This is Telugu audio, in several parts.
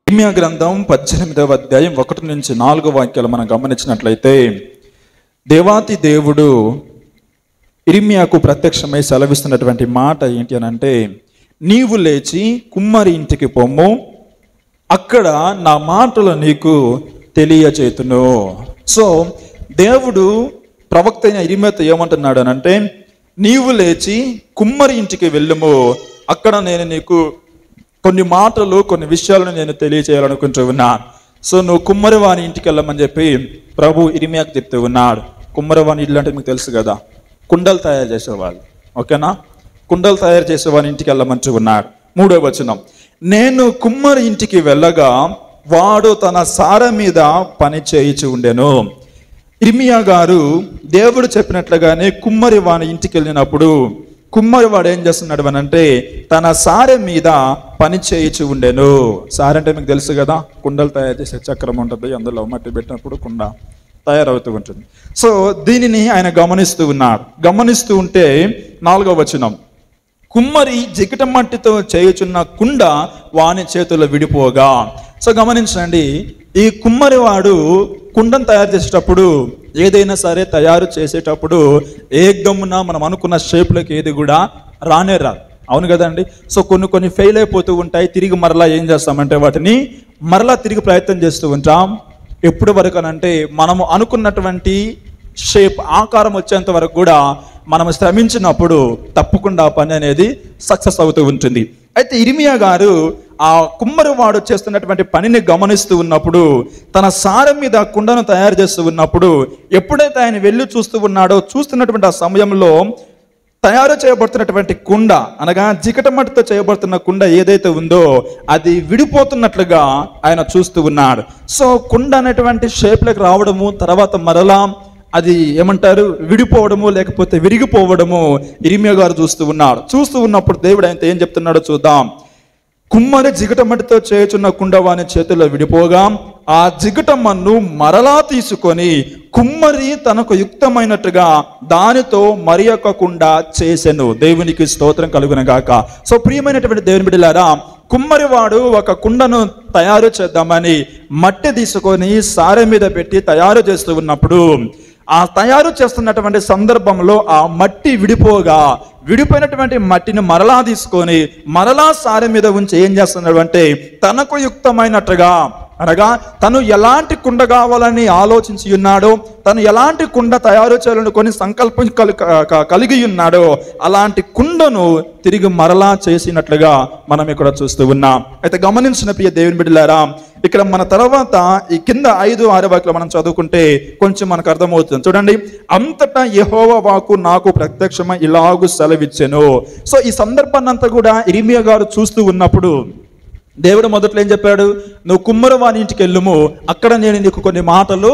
ఇర్మీయా గ్రంథం 18వ అధ్యాయం 1 నుంచి 4 వాక్యాలు మనం గమనించినట్లయితే, దేవాతి దేవుడు ఇర్మీయాకు ప్రత్యక్షమై సెలవిస్తున్నటువంటి మాట ఏంటి అని అంటే, నీవు లేచి కుమ్మరి ఇంటికి పొమ్ము, అక్కడ నా మాటలు నీకు తెలియచేతును. సో దేవుడు ప్రవక్త అయిన ఇర్మీయాతో ఏమంటున్నాడు అని అంటే, నీవు లేచి కుమ్మరి ఇంటికి వెళ్ళుము, అక్కడ నేను నీకు కొన్ని మాటలు కొన్ని విషయాలను నేను తెలియచేయాలనుకుంటూ ఉన్నాను. సో నువ్వు కుమ్మరివాని ఇంటికి వెళ్ళమని చెప్పి ప్రభు ఇర్మీయాకు చెప్తూ ఉన్నాడు. కుమ్మరివాని ఇల్లు అంటే మీకు తెలుసు కదా, కుండలు తయారు చేసేవాళ్ళు, ఓకేనా? కుండలు తయారు చేసేవాని ఇంటికి వెళ్ళమంటూ ఉన్నాడు. 3వ వచనం, నేను కుమ్మరి ఇంటికి వెళ్ళగా వాడు తన సార మీద పని చేయించి ఉండెను. ఇర్మీయా గారు దేవుడు చెప్పినట్లుగానే కుమ్మరి వాని ఇంటికి వెళ్ళినప్పుడు కుమ్మరి వాడు ఏం చేస్తున్నాడు అని అంటే, తన సారె మీద పని చేయించి ఉండెను. సారె అంటే మీకు తెలుసు కదా, కుండలు తయారు చేసే చక్రం ఉంటుంది, అందులో మట్టి పెట్టినప్పుడు కుండ తయారవుతూ ఉంటుంది. సో దీనిని ఆయన గమనిస్తూ ఉన్నాడు. గమనిస్తూ ఉంటే 4వ వచనం, కుమ్మరి జిగిట మట్టితో చేయుచున్న కుండ వాని చేతుల్లో విడిపోగా. సో గమనించండి, ఈ కుమ్మరి వాడు కుండను తయారు చేసేటప్పుడు, ఏదైనా సరే తయారు చేసేటప్పుడు ఏకదమ్మున మనం అనుకున్న షేప్లోకి ఏది కూడా రానే రాదు, అవును కదండి? సో కొన్ని ఫెయిల్ అయిపోతూ ఉంటాయి. తిరిగి మరలా ఏం చేస్తామంటే వాటిని మరలా తిరిగి ప్రయత్నం చేస్తూ ఉంటాం. ఎప్పుడు వరకు అనంటే మనము అనుకున్నటువంటి షేప్ ఆకారం వచ్చేంత వరకు కూడా మనం శ్రమించినప్పుడు తప్పకుండా పని అనేది సక్సెస్ అవుతూ ఉంటుంది. అయితే ఇర్మీయా గారు ఆ కుమ్మరివాడు చేస్తున్నటువంటి పనిని గమనిస్తూ ఉన్నప్పుడు, తన సారం మీద కుండను తయారు చేస్తూ ఉన్నప్పుడు, ఎప్పుడైతే ఆయన వెళ్ళి చూస్తూ ఉన్నాడో, చూస్తున్నటువంటి ఆ సమయంలో తయారు చేయబడుతున్నటువంటి కుండ అనగా జిగట మట్టితో చేయబడుతున్న కుండ ఏదైతే ఉందో అది విడిపోతున్నట్లుగా ఆయన చూస్తూ ఉన్నాడు. సో కుండ అనేటువంటి షేప్లోకి రావడము, తర్వాత మరలా అది ఏమంటారు విడిపోవడము లేకపోతే విరిగిపోవడము ఇర్మీయా గారు చూస్తూ ఉన్నాడు. చూస్తూ ఉన్నప్పుడు దేవుడు ఆయనతో ఏం చెప్తున్నాడో చూద్దాం. కుమ్మరి జిగట మట్టితో చేయుచున్న కుండ వాని చేతుల్లో విడిపోగా ఆ జిగట మన్ను మరలా తీసుకొని కుమ్మరి తనకు యుక్తమైనట్టుగా దానితో మరి ఒక కుండ చేసెను. దేవునికి స్తోత్రం కలుగును గాక. సో ప్రియమైనటువంటి దేవుని బిడ్డలారా, కుమ్మరి వాడు ఒక కుండను తయారు చేద్దామని మట్టి తీసుకొని సారె మీద పెట్టి తయారు చేస్తూ ఉన్నప్పుడు, ఆ తయారు చేస్తున్నటువంటి సందర్భంలో ఆ మట్టి విడిపోయినటువంటి మట్టిని మరలా తీసుకొని మరలా సారె మీద ఉంచి ఏం చేస్తున్నాడు అంటే, తనకు యుక్తమైనట్టుగా అనగా తను ఎలాంటి కుండ కావాలని ఆలోచించి ఉన్నాడో, తను ఎలాంటి కుండ తయారు చేయాలనుకొని సంకల్పం కలిగి ఉన్నాడో అలాంటి కుండను తిరిగి మరలా చేసినట్లుగా మనం ఇక్కడ చూస్తూ ఉన్నాం. అయితే గమనించిన ప్రియ దేవుని బిడ్డలారా, ఇక్కడ మన తర్వాత ఈ కింద 5, 6 వాక్యాలు మనం చదువుకుంటే కొంచెం మనకు అర్థమవుతుంది. చూడండి, అంతటా యెహోవా వాక్కు నాకు ప్రత్యక్షమై ఇలాగు సెలవిచ్చెను. సో ఈ సందర్భాన్ని అంతా కూడా ఇర్మీయా గారు చూస్తూ ఉన్నప్పుడు దేవుడు మొదట్లో ఏం చెప్పాడు, నువ్వు కుమ్మరి వాని ఇంటికి వెళ్ళుము, అక్కడ నేను నీకు కొన్ని మాటలు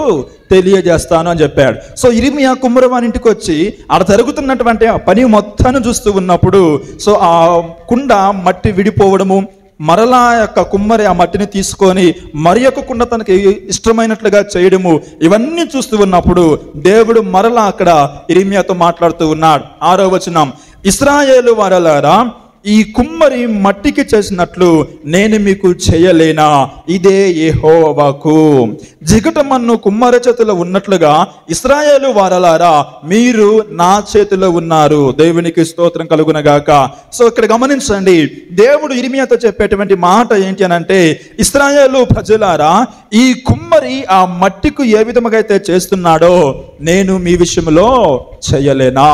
తెలియజేస్తాను అని చెప్పాడు. సో ఇర్మీయా కుమ్మరి వాని ఇంటికి వచ్చి అక్కడ జరుగుతున్నటువంటి ఆ పని మొత్తాన్ని చూస్తూ ఉన్నప్పుడు, సో ఆ కుండ మట్టి విడిపోవడము, మరలా యొక్క కుమ్మరి ఆ మట్టిని తీసుకొని మరి యొక్క కుండ తనకి ఇష్టమైనట్లుగా చేయడము, ఇవన్నీ చూస్తూ ఉన్నప్పుడు దేవుడు మరలా అక్కడ ఇర్మీయాతో మాట్లాడుతూ ఉన్నాడు. 6వ వచనం, ఇశ్రాయేలు వారలారా, ఈ కుమ్మరి మట్టికి చేసినట్లు నేను మీకు చేయలేనా? ఇదే యెహోవా వాక్కు. జిగట మన్ను కుమ్మరి చేతిలో ఉన్నట్లుగా ఇశ్రాయేలు వారలారా మీరు నా చేతిలో ఉన్నారు. దేవునికి స్తోత్రం కలుగునగాక. సో ఇక్కడ గమనించండి, దేవుడు ఇర్మీయాతో చెప్పేటువంటి మాట ఏంటి అని అంటే, ఇశ్రాయేలు ప్రజలారా, ఈ కుమ్మరి ఆ మట్టికు ఏ విధముగా అయితే చేస్తున్నాడో నేను మీ విషయంలో చేయలేనా?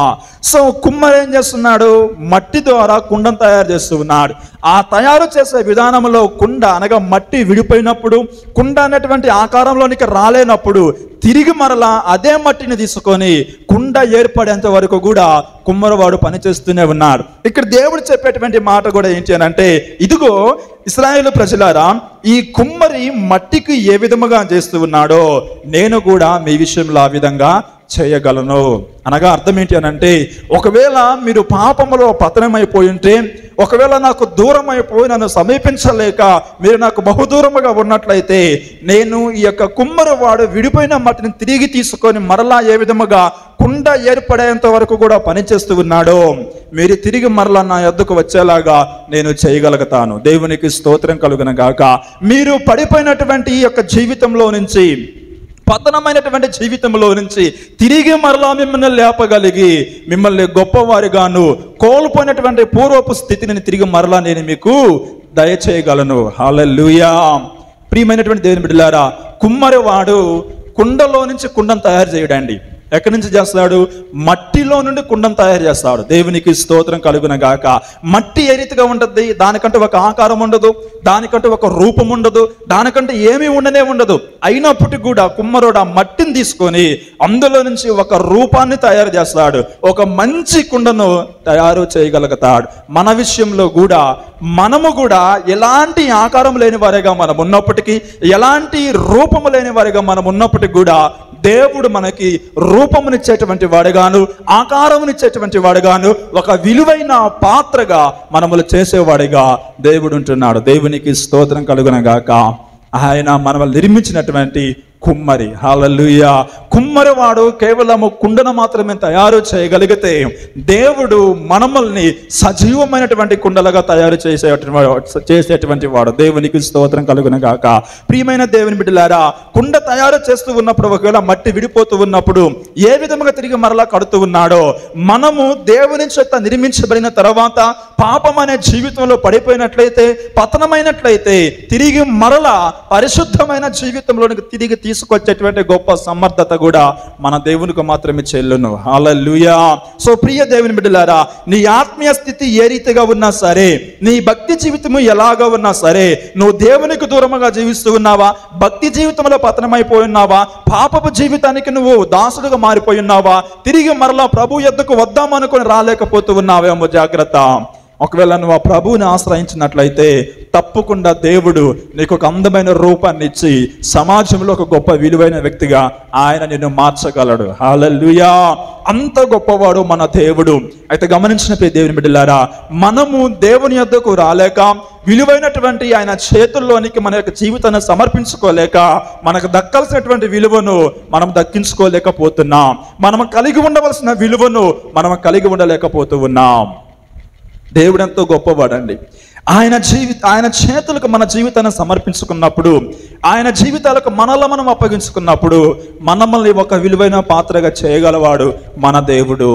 సో కుమ్మరి ఏం చేస్తున్నాడు, మట్టి ద్వారా కుండను తయారు చేస్తూ ఉన్నాడు. ఆ తయారు చేసే విధానంలో కుండ అనగా మట్టి విడిపోయినప్పుడు, కుండ అనేటువంటి ఆకారంలోనికి రాలేనప్పుడు తిరిగి మరలా అదే మట్టిని తీసుకొని కుండ ఏర్పడేంత వరకు కూడా కుమ్మరివాడు పనిచేస్తూనే ఉన్నాడు. ఇక్కడ దేవుడు చెప్పేటువంటి మాట కూడా ఏంటి అని అంటే, ఇదిగో ఇశ్రాయేలు ప్రజలారా, ఈ కుమ్మరి మట్టికి ఏ విధముగా చేస్తూ ఉన్నాడో నేను కూడా మీ విషయంలో ఆ విధంగా చేయగలను. అనగా అర్థం ఏంటి అని అంటే, ఒకవేళ మీరు పాపములో పతనమైపోయి ఉంటే, ఒకవేళ నాకు దూరం అయిపోయి నన్ను సమీపించలేక మీరు నాకు బహుదూరముగా ఉన్నట్లయితే, నేను ఈ యొక్క కుమ్మరివాడు విడిపోయిన మట్టిని తిరిగి తీసుకొని మరలా ఏ విధముగా కుండ ఏర్పడేంత వరకు కూడా పనిచేస్తూ ఉన్నాడో, మీరు తిరిగి మరలా నా యొద్దకు వచ్చేలాగా నేను చేయగలుగుతాను. దేవునికి స్తోత్రం కలుగును గాక. మీరు పడిపోయినటువంటి ఈ యొక్క జీవితంలో నుంచి, పతనమైనటువంటి జీవితంలో నుంచి తిరిగి మరలా మిమ్మల్ని లేపగలిగి, మిమ్మల్ని గొప్పవారిగాను, కోల్పోయినటువంటి పూర్వపు స్థితిని తిరిగి మరలా నేను మీకు దయచేయగలను. హల్లెలూయా. ప్రియమైనటువంటి దేవుని బిడ్డలారా, కుమ్మరివాడు కుండలో నుంచి కుండను తయారు చేయడండి. ఎక్కడి నుంచి చేస్తాడు? మట్టిలో నుండి కుండను తయారు చేస్తాడు. దేవునికి స్తోత్రం కలుగును గాక. మట్టి ఏ రీతిగా ఉంటుంది? దానికంటే ఒక ఆకారం ఉండదు, దానికంటే ఒక రూపం ఉండదు, దానికంటే ఏమీ ఉండనే ఉండదు. అయినప్పటికీ కూడా కుమ్మరుడు ఆ మట్టిని తీసుకొని అందులో నుంచి ఒక రూపాన్ని తయారు చేస్తాడు, ఒక మంచి కుండను తయారు చేయగలుగుతాడు. మన విషయంలో కూడా మనము కూడా ఎలాంటి ఆకారం లేని వారిగా మనం ఉన్నప్పటికీ, ఎలాంటి రూపము లేని వారిగా మనం ఉన్నప్పటికీ కూడా దేవుడు మనకి రూపమునిచ్చేటువంటి వాడుగాను, ఆకారమునిచ్చేటువంటి వాడుగాను, ఒక విలువైన పాత్రగా మనములు చేసేవాడిగా దేవుడు ఉంటున్నాడు. దేవునికి స్తోత్రం కలుగును గాక. ఆయన మనల్ని నిర్మించినటువంటి కుమ్మరి. హల్లెలూయా. కుమ్మరివాడు కేవలము కుండను మాత్రమే తయారు చేయగలిగితే, దేవుడు మనల్ని సజీవమైనటువంటి కుండలుగా తయారు చేసేటువంటి వాడు. దేవునికి స్తోత్రం కలుగును గాక. ప్రియమైన దేవుని బిడ్డలారా, కుండ తయారు చేస్తూ ఉన్నప్పుడు ఒకవేళ మట్టి విడిపోతూ ఉన్నప్పుడు ఏ విధముగా తిరిగి మరలా కడుతూ ఉన్నాడో, మనము దేవుని చేత నిర్మించబడిన తర్వాత పాపం అనే జీవితంలో పడిపోయినట్లయితే, పతనమైనట్లయితే, తిరిగి మరలా పరిశుద్ధమైన జీవితంలోనికి తిరిగి తీసుకొచ్చేటువంటి గొప్ప సమర్థత కూడా మన దేవునికి మాత్రమే చెల్లును. హల్లెలూయా. సో ప్రియ దేవుని బిడ్డలారా, నీ ఆత్మీయ స్థితి ఏ రీతిగా ఉన్నా సరే, నీ భక్తి జీవితము ఎలాగా ఉన్నా సరే, నువ్వు దేవునికి దూరముగా జీవిస్తూ ఉన్నావా, భక్తి జీవితంలో పతనమైపోయి ఉన్నావా, పాపపు జీవితానికి నువ్వు దాసుడుగా మారిపోయి ఉన్నావా, తిరిగి మరలా ప్రభు యొద్దకు వద్దామనుకుని రాలేకపోతూ ఉన్నావేమో జాగ్రత్త. ఒకవేళ నువ్వు ఆ ప్రభువుని ఆశ్రయించినట్లయితే తప్పకుండా దేవుడు నీకు ఒక అందమైన రూపాన్ని ఇచ్చి సమాజంలో ఒక గొప్ప విలువైన వ్యక్తిగా ఆయన నిన్ను మార్చగలడు. హల్లెలూయా. అంత గొప్పవాడు మన దేవుడు. అయితే గమనించిన దేవుని బిడ్డలారా, మనము దేవుని యొద్దకు రాలేక, విలువైనటువంటి ఆయన చేతుల్లోనికి మన యొక్క జీవితాన్ని సమర్పించుకోలేక, మనకు దక్కాల్సినటువంటి విలువను మనం దక్కించుకోలేకపోతున్నాం. మనం కలిగి ఉండవలసిన విలువను మనం కలిగి ఉండలేకపోతూ ఉన్నాం. దేవుడు ఎంతో గొప్పవాడండి. ఆయన చేతులకు మన జీవితాన్ని సమర్పించుకున్నప్పుడు, ఆయన జీవితాలకు మనలో మనం అప్పగించుకున్నప్పుడు, మనల్ని ఒక విలువైన పాత్రగా చేయగలవాడు మన దేవుడు.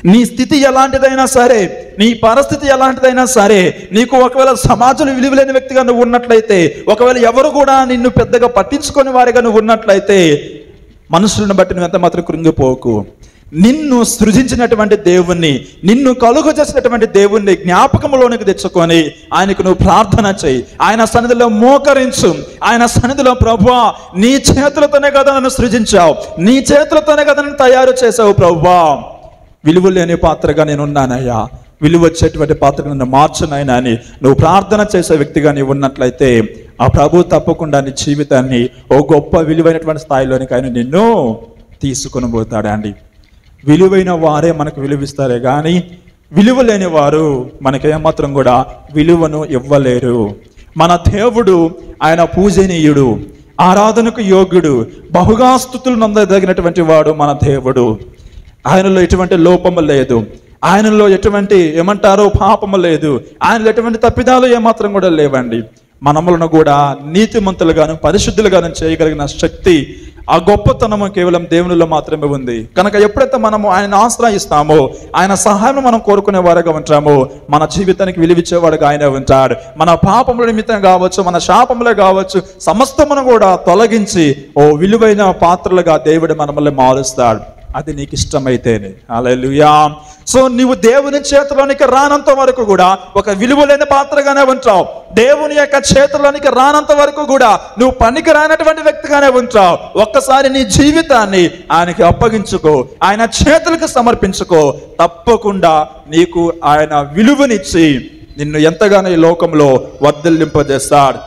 నీ స్థితి ఎలాంటిదైనా సరే, నీ పరిస్థితి ఎలాంటిదైనా సరే, నీకు ఒకవేళ సమాజంలో విలువలేని వ్యక్తిగా నువ్వు ఉన్నట్లయితే, ఒకవేళ ఎవరు కూడా నిన్ను పెద్దగా పట్టించుకొని వారిగా నువ్వు ఉన్నట్లయితే, మనుషులను బట్టి నువ్వు ఎంత మాత్రం కృంగిపోకు. నిన్ను సృజించినటువంటి దేవుణ్ణి, నిన్ను కలుగు చేసినటువంటి దేవుణ్ణి జ్ఞాపకంలోనికి తెచ్చుకొని ఆయనకు నువ్వు ప్రార్థన చేయి, ఆయన సన్నిధిలో మోకరించు. ఆయన సన్నిధిలో, ప్రభువా, నీ చేతులతోనే కదా నన్ను సృజించావు, నీ చేతులతోనే కదా నన్ను తయారు చేసావు ప్రభువా, విలువ లేని పాత్రగా నేను ఉన్నానయ్యా, విలువ వచ్చేటువంటి పాత్రగా నన్ను మార్చునైనా అని నువ్వు ప్రార్థన చేసే వ్యక్తిగా నీవు ఉన్నట్లయితే, ఆ ప్రభు తప్పకుండా నీ జీవితాన్ని ఓ గొప్ప విలువైనటువంటి స్థాయిలోనికి ఆయన నిన్ను తీసుకొని పోతాడండి. విలువైన వారే మనకు విలువిస్తారే కానీ విలువ లేని వారు మనకేమాత్రం కూడా విలువను ఇవ్వలేరు. మన దేవుడు ఆయన పూజనీయుడు, ఆరాధనకు యోగ్యుడు, బహుగా స్తుతులు నందదగినటువంటి వాడు మన దేవుడు. ఆయనలో ఎటువంటి లోపము లేదు, ఆయనలో ఎటువంటి పాపము లేదు, ఆయనలో ఎటువంటి తప్పిదాలు ఏమాత్రం కూడా లేవండి. మనములను కూడా నీతిమంతులుగాను పరిశుద్ధులుగాను చేయగలిగిన శక్తి, ఆ గొప్పతనము కేవలం దేవునిలో మాత్రమే ఉంది. కనుక ఎప్పుడైతే మనము ఆయన ఆశ్రయిస్తామో, ఆయన సహాయం మనం కోరుకునే వారుగా ఉంటామో, మన జీవితానికి విలువిచ్చేవాడుగా ఆయన ఉంటాడు. మన పాపముల నిమిత్తం కావచ్చు, మన శాపములే కావచ్చు, సమస్తమును కూడా తొలగించి ఓ విలువైన పాత్రలుగా దేవుడు మనల్ని మారుస్తాడు. అది నీకు ఇష్టమైతేనే. హల్లెలూయా. సో నీవు దేవుని చేతిలోనికి రానంత వరకు కూడా ఒక విలువలేని పాత్రగానే ఉంటావు. దేవుని యొక్క చేతిలోనికి రానంత వరకు కూడా నువ్వు పనికి రానటువంటి వ్యక్తిగానే ఉంటావు. ఒక్కసారి నీ జీవితాన్ని ఆయనకి అప్పగించుకో, ఆయన చేతులకు సమర్పించుకో. తప్పకుండా నీకు ఆయన విలువనిచ్చి నిన్ను ఎంతగానో ఈ లోకంలో వర్ధిల్లింపజేస్తాడు.